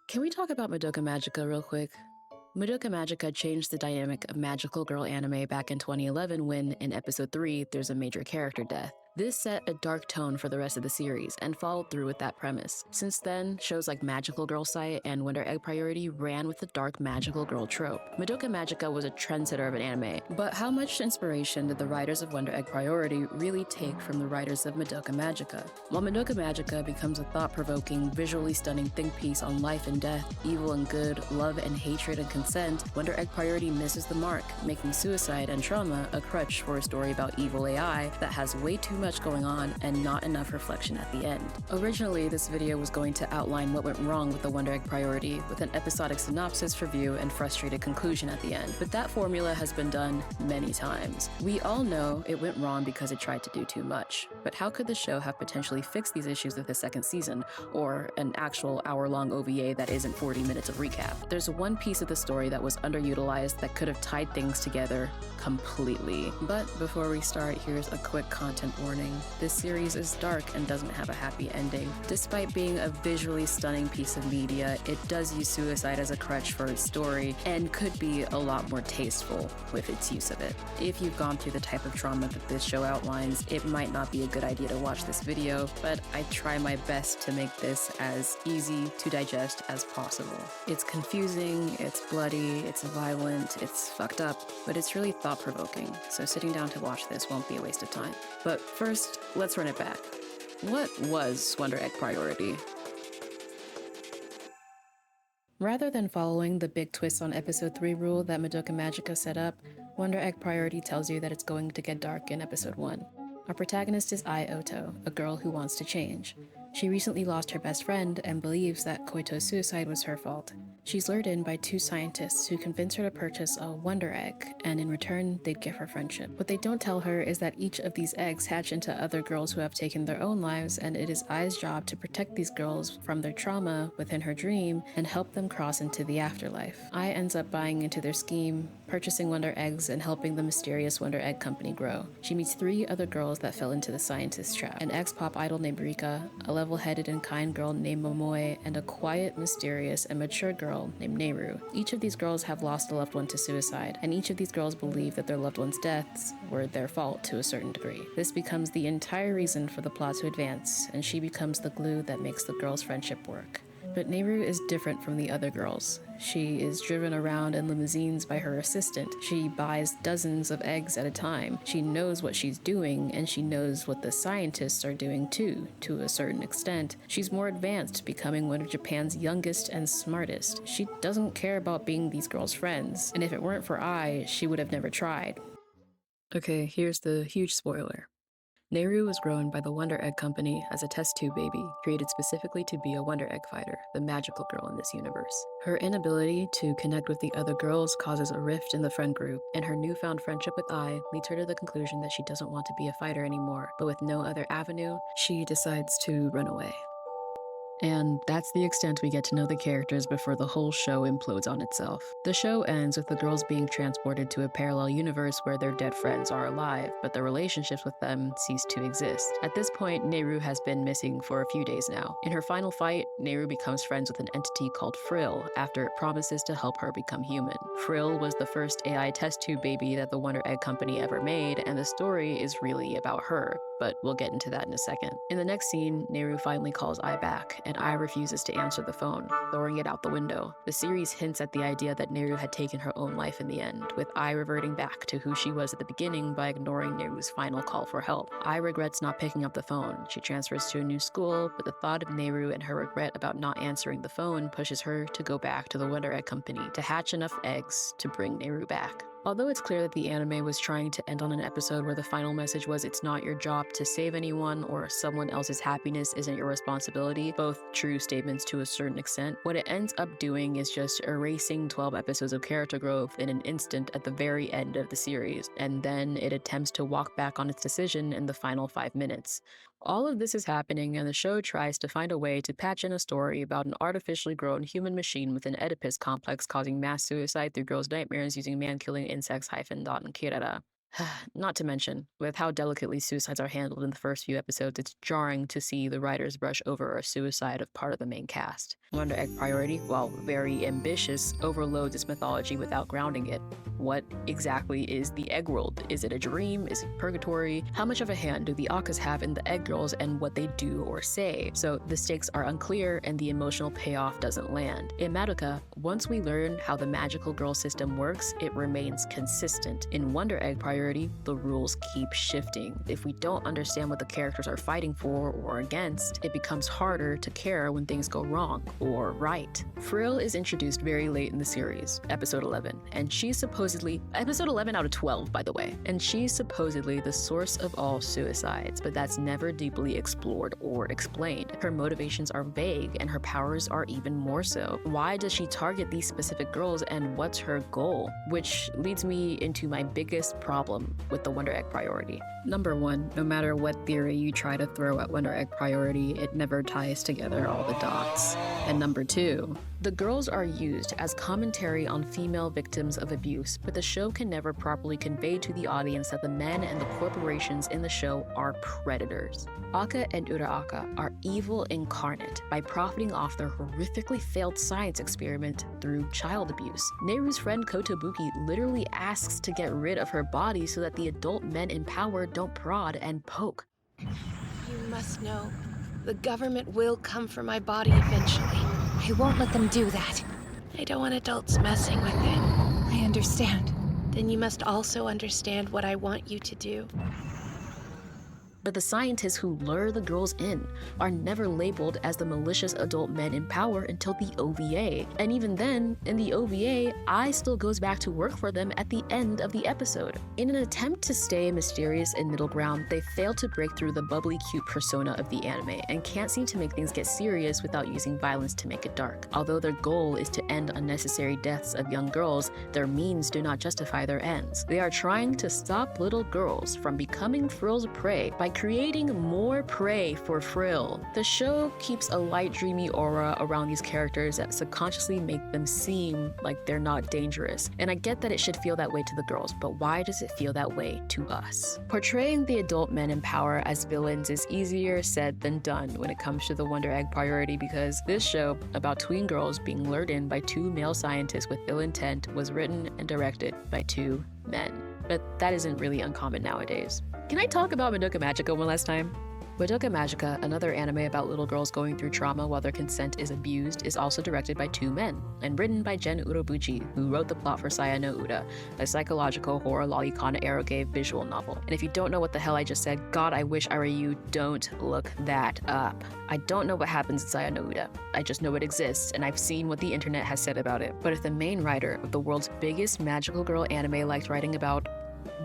Can we talk about Madoka Magica real quick? Madoka Magica changed the dynamic of magical girl anime back in 2011 when, in episode 3, there's a major character death. This set a dark tone for the rest of the series and followed through with that premise. Since then, shows like Magical Girl Sight and Wonder Egg Priority ran with the dark magical girl trope. Madoka Magica was a trendsetter of an anime, but how much inspiration did the writers of Wonder Egg Priority really take from the writers of Madoka Magica? While Madoka Magica becomes a thought-provoking, visually stunning think piece on life and death, evil and good, love and hatred and consent, Wonder Egg Priority misses the mark, making suicide and trauma a crutch for a story about evil AI that has way too much going on and not enough reflection at the end. Originally, this video was going to outline what went wrong with the Wonder Egg Priority, with an episodic synopsis, review, and frustrated conclusion at the end, but that formula has been done many times. We all know it went wrong because it tried to do too much, but how could the show have potentially fixed these issues with the second season, or an actual hour-long OVA that isn't 40 minutes of recap? There's one piece of the story that was underutilized that could have tied things together completely. But before we start, here's a quick content warning. This series is dark and doesn't have a happy ending. Despite being a visually stunning piece of media, it does use suicide as a crutch for its story and could be a lot more tasteful with its use of it. If you've gone through the type of trauma that this show outlines, it might not be a good idea to watch this video, but I try my best to make this as easy to digest as possible. It's confusing, it's bloody, it's violent, it's fucked up, but it's really thought-provoking, so sitting down to watch this won't be a waste of time. But first, let's run it back. What was Wonder Egg Priority? Rather than following the big twist on episode 3 rule that Madoka Magica set up, Wonder Egg Priority tells you that it's going to get dark in episode 1. Our protagonist is Ai Oto, a girl who wants to change. She recently lost her best friend and believes that Koito's suicide was her fault. She's lured in by two scientists who convince her to purchase a Wonder Egg, and in return, they'd give her friendship. What they don't tell her is that each of these eggs hatch into other girls who have taken their own lives, and it is Ai's job to protect these girls from their trauma within her dream and help them cross into the afterlife. Ai ends up buying into their scheme, purchasing Wonder Eggs and helping the mysterious Wonder Egg company grow. She meets 3 other girls that fell into the scientist trap: an ex-pop idol named Rika, a level-headed and kind girl named Momoe, and a quiet, mysterious, and mature girl named Nehru. Each of these girls have lost a loved one to suicide, and each of these girls believe that their loved one's deaths were their fault to a certain degree. This becomes the entire reason for the plot to advance, and she becomes the glue that makes the girls' friendship work. But Nehru is different from the other girls. She is driven around in limousines by her assistant. She buys dozens of eggs at a time. She knows what she's doing, and she knows what the scientists are doing too, to a certain extent. She's more advanced, becoming one of Japan's youngest and smartest. She doesn't care about being these girls' friends, and if it weren't for Ai, she would have never tried. Okay, here's the huge spoiler. Nehru was grown by the Wonder Egg Company as a test tube baby, created specifically to be a Wonder Egg fighter, the magical girl in this universe. Her inability to connect with the other girls causes a rift in the friend group, and her newfound friendship with Ai leads her to the conclusion that she doesn't want to be a fighter anymore, but with no other avenue, she decides to run away. And that's the extent we get to know the characters before the whole show implodes on itself. The show ends with the girls being transported to a parallel universe where their dead friends are alive, but their relationships with them cease to exist. At this point, Nehru has been missing for a few days now. In her final fight, Nehru becomes friends with an entity called Frill after it promises to help her become human. Frill was the first AI test tube baby that the Wonder Egg Company ever made, and the story is really about her, but we'll get into that in a second. In the next scene, Nehru finally calls Ai back, and Ai refuses to answer the phone, throwing it out the window. The series hints at the idea that Nehru had taken her own life in the end, with Ai reverting back to who she was at the beginning by ignoring Nehru's final call for help. Ai regrets not picking up the phone. She transfers to a new school, but the thought of Nehru and her regret about not answering the phone pushes her to go back to the Wonder Egg Company to hatch enough eggs to bring Nehru back. Although it's clear that the anime was trying to end on an episode where the final message was it's not your job to save anyone or someone else's happiness isn't your responsibility, both true statements to a certain extent, what it ends up doing is just erasing 12 episodes of character growth in an instant at the very end of the series, and then it attempts to walk back on its decision in the final 5 minutes. All of this is happening, and the show tries to find a way to patch in a story about an artificially grown human machine with an Oedipus complex causing mass suicide through girls' nightmares using man-killing insects -dot and kirara. Not to mention, with how delicately suicides are handled in the first few episodes, it's jarring to see the writers brush over a suicide of part of the main cast. Wonder Egg Priority, while very ambitious, overloads its mythology without grounding it. What exactly is the egg world? Is it a dream? Is it purgatory? How much of a hand do the Akkas have in the egg girls and what they do or say? So the stakes are unclear and the emotional payoff doesn't land. In Madoka, once we learn how the magical girl system works, it remains consistent. In Wonder Egg Priority, the rules keep shifting. If we don't understand what the characters are fighting for or against, it becomes harder to care when things go wrong or right. Frill is introduced very late in the series, episode 11, and she's supposedly, episode 11 out of 12, by the way, and she's supposedly the source of all suicides, but that's never deeply explored or explained. Her motivations are vague, and her powers are even more so. Why does she target these specific girls, and what's her goal? Which leads me into my biggest problem with the Wonder Egg Priority. Number one, no matter what theory you try to throw at Wonder Egg Priority, it never ties together all the dots. And number two, the girls are used as commentary on female victims of abuse, but the show can never properly convey to the audience that the men and the corporations in the show are predators. Akka and Uraraka are evil incarnate by profiting off their horrifically failed science experiment through child abuse. Neru's friend Kotobuki literally asks to get rid of her body so that the adult men in power don't prod and poke. You must know, the government will come for my body eventually. I won't let them do that. I don't want adults messing with it. I understand. Then you must also understand what I want you to do. But the scientists who lure the girls in are never labeled as the malicious adult men in power until the OVA. And even then, in the OVA, I still goes back to work for them at the end of the episode. In an attempt to stay mysterious and middle ground, they fail to break through the bubbly cute persona of the anime and can't seem to make things get serious without using violence to make it dark. Although their goal is to end unnecessary deaths of young girls, their means do not justify their ends. They are trying to stop little girls from becoming Frill's prey by creating more prey for Frill. The show keeps a light, dreamy aura around these characters that subconsciously make them seem like they're not dangerous. And I get that it should feel that way to the girls, but why does it feel that way to us? Portraying the adult men in power as villains is easier said than done when it comes to the Wonder Egg Priority, because this show about tween girls being lured in by two male scientists with ill intent was written and directed by two men. But that isn't really uncommon nowadays. Can I talk about Madoka Magica one last time? Madoka Magica, another anime about little girls going through trauma while their consent is abused, is also directed by two men, and written by Gen Urobuchi, who wrote the plot for Saya no Uda, a psychological horror lolicon eroge visual novel. And if you don't know what the hell I just said, God, I wish I were you, don't look that up. I don't know what happens in Saya no Uda. I just know it exists, and I've seen what the internet has said about it. But if the main writer of the world's biggest magical girl anime likes writing about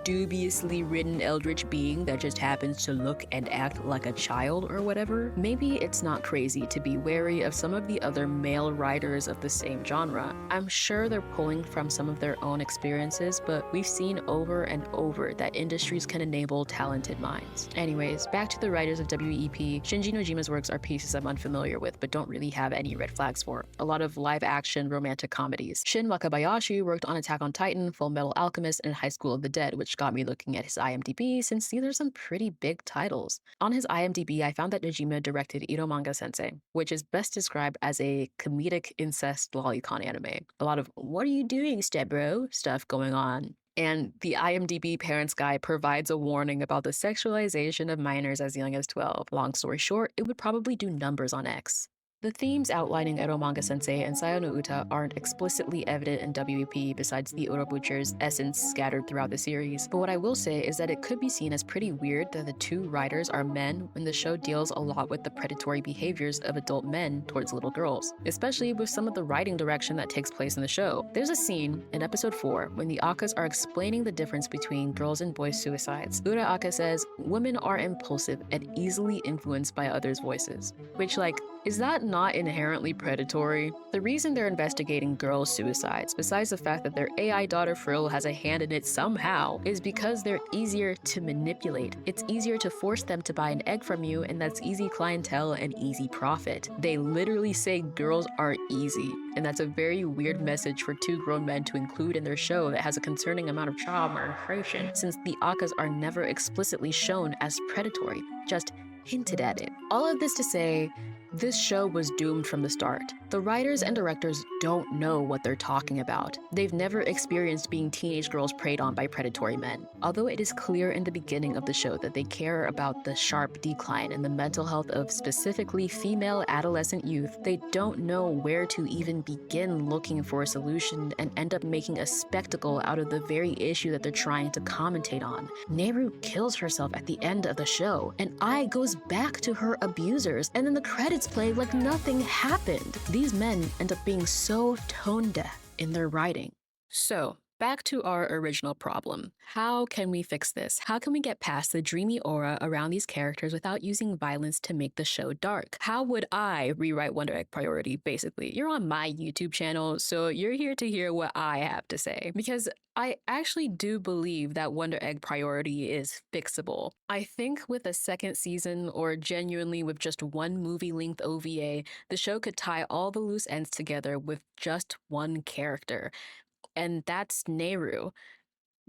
dubiously written eldritch being that just happens to look and act like a child or whatever, maybe it's not crazy to be wary of some of the other male writers of the same genre. I'm sure they're pulling from some of their own experiences, but we've seen over and over that industries can enable talented minds. Anyways, back to the writers of WEP. Shinji Nojima's works are pieces I'm unfamiliar with, but don't really have any red flags for. A lot of live-action romantic comedies. Shin Wakabayashi worked on Attack on Titan, Full Metal Alchemist, and High School of the Dead, which got me looking at his IMDb, since these are some pretty big titles. On his IMDb, I found that Nojima directed Iromanga Sensei, which is best described as a comedic incest lolicon anime. A lot of "what are you doing, stepbro?" stuff going on. And the IMDb Parents Guide provides a warning about the sexualization of minors as young as 12. Long story short, it would probably do numbers on X. The themes outlining Eromanga Sensei and Sayo no Uta aren't explicitly evident in WEP besides the Orobucher's essence scattered throughout the series, but what I will say is that it could be seen as pretty weird that the two writers are men when the show deals a lot with the predatory behaviors of adult men towards little girls, especially with some of the writing direction that takes place in the show. There's a scene in episode 4 when the Akkas are explaining the difference between girls and boys' suicides. Uraraka says, "Women are impulsive and easily influenced by others' voices," which, is that not inherently predatory? The reason they're investigating girls' suicides, besides the fact that their AI daughter Frill has a hand in it somehow, is because they're easier to manipulate. It's easier to force them to buy an egg from you, and that's easy clientele and easy profit. They literally say girls are easy, and that's a very weird message for two grown men to include in their show that has a concerning amount of child molestation, since the Akkas are never explicitly shown as predatory, just hinted at it. All of this to say, This show was doomed from the start. The writers and directors don't know what they're talking about. They've never experienced being teenage girls preyed on by predatory men. Although it is clear in the beginning of the show that they care about the sharp decline in the mental health of specifically female adolescent youth, they don't know where to even begin looking for a solution and end up making a spectacle out of the very issue that they're trying to commentate on. Nehru kills herself at the end of the show, and Ai goes back to her abusers, and then the credits play like nothing happened. These men end up being so tone deaf in their writing. So, back to our original problem. How can we fix this? How can we get past the dreamy aura around these characters without using violence to make the show dark? How would I rewrite Wonder Egg Priority, basically? You're on my YouTube channel, so you're here to hear what I have to say. Because I actually do believe that Wonder Egg Priority is fixable. I think with a second season, or genuinely with just one movie-length OVA, the show could tie all the loose ends together with just one character. And that's Nehru.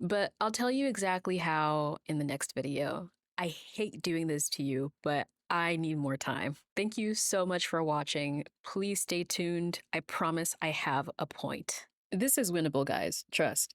But I'll tell you exactly how in the next video. I hate doing this to you, but I need more time. Thank you so much for watching. Please stay tuned. I promise I have a point. This is winnable, guys. Trust.